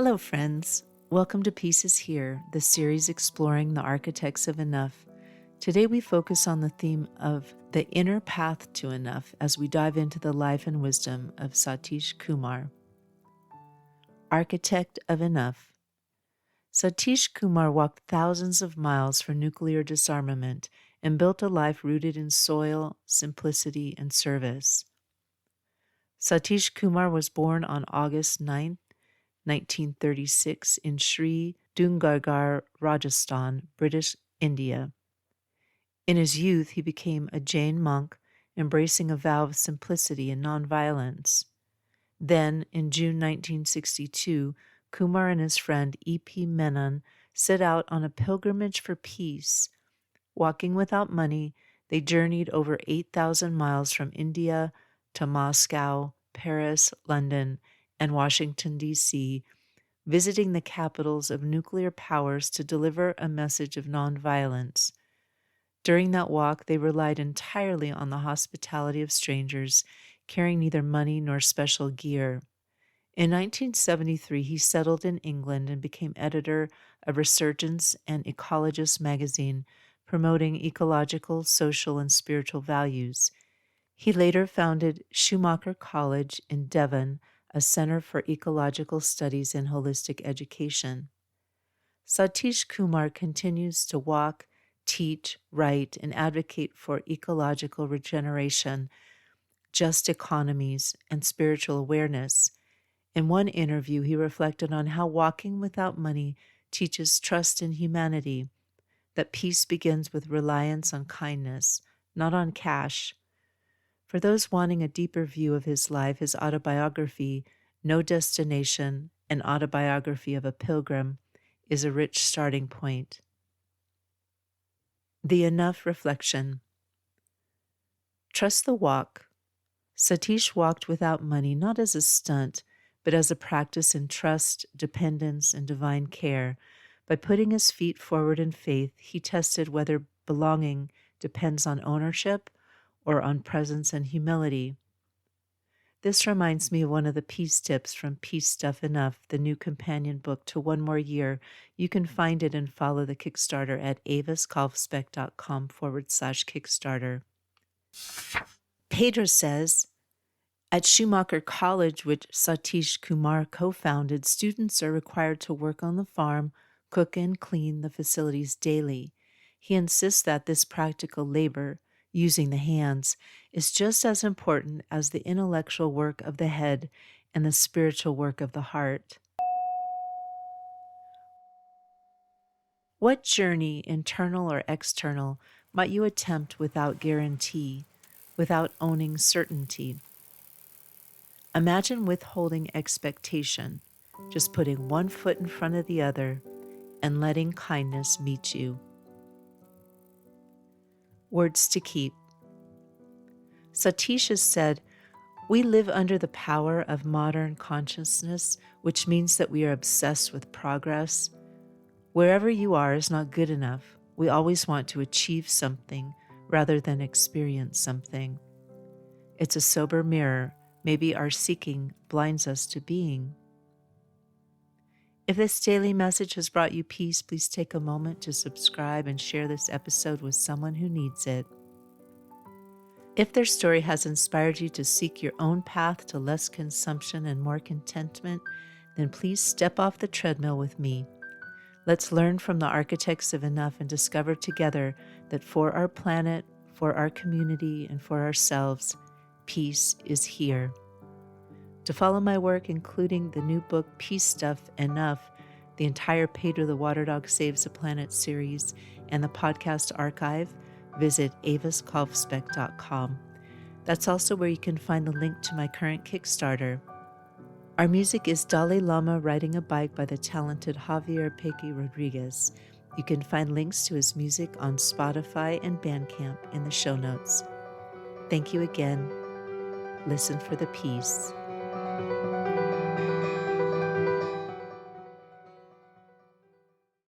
Hello, friends. Welcome to Pieces Here, the series exploring the architects of enough. Today we focus on the theme of the inner path to enough as we dive into the life and wisdom of Satish Kumar. Architect of Enough. Satish Kumar walked thousands of miles for nuclear disarmament and built a life rooted in soil, simplicity, and service. Satish Kumar was born on August 9, 1936 in Sri Dungargarh, Rajasthan, British India. In his youth, he became a Jain monk, embracing a vow of simplicity and nonviolence. Then, in June 1962, Kumar and his friend E.P. Menon set out on a pilgrimage for peace. Walking without money, they journeyed over 8,000 miles from India to Moscow, Paris, London, and Washington, D.C., visiting the capitals of nuclear powers to deliver a message of nonviolence. During that walk, they relied entirely on the hospitality of strangers, carrying neither money nor special gear. In 1973, he settled in England and became editor of Resurgence and Ecologist magazine, promoting ecological, social, and spiritual values. He later founded Schumacher College in Devon, a center for ecological studies and holistic education. Satish Kumar continues to walk, teach, write, and advocate for ecological regeneration, just economies, and spiritual awareness. In one interview, he reflected on how walking without money teaches trust in humanity, that peace begins with reliance on kindness, not on cash. For those wanting a deeper view of his life, his autobiography, No Destination, an Autobiography of a Pilgrim, is a rich starting point. The Enough Reflection. Trust the walk. Satish walked without money, not as a stunt, but as a practice in trust, dependence, and divine care. By putting his feet forward in faith, he tested whether belonging depends on ownership or on presence and humility. This reminds me of one of the peace tips from Peace Stuff Enough, the new companion book to One More Year. You can find it and follow the Kickstarter at avaskalfspec.com/Kickstarter. Pedro says, at Schumacher College, which Satish Kumar co-founded, students are required to work on the farm, cook and clean the facilities daily. He insists that this practical labor, using the hands, is just as important as the intellectual work of the head and the spiritual work of the heart. What journey, internal or external, might you attempt without guarantee, without owning certainty? Imagine withholding expectation, just putting one foot in front of the other and letting kindness meet you. Words to keep. Satish has said, we live under the power of modern consciousness, which means that we are obsessed with progress. Wherever you are is not good enough. We always want to achieve something rather than experience something. It's a sober mirror. Maybe our seeking blinds us to being. If this daily message has brought you peace, please take a moment to subscribe and share this episode with someone who needs it. If their story has inspired you to seek your own path to less consumption and more contentment, then please step off the treadmill with me. Let's learn from the architects of enough and discover together that for our planet, for our community, and for ourselves, peace is here. To follow my work, including the new book, Peace Stuff Enough, the entire Pedro the Water Dog Saves the Planet series, and the podcast archive, visit avaskalfspec.com. That's also where you can find the link to my current Kickstarter. Our music is Dalai Lama Riding a Bike by the talented Javier Peque Rodriguez. You can find links to his music on Spotify and Bandcamp in the show notes. Thank you again. Listen for the peace.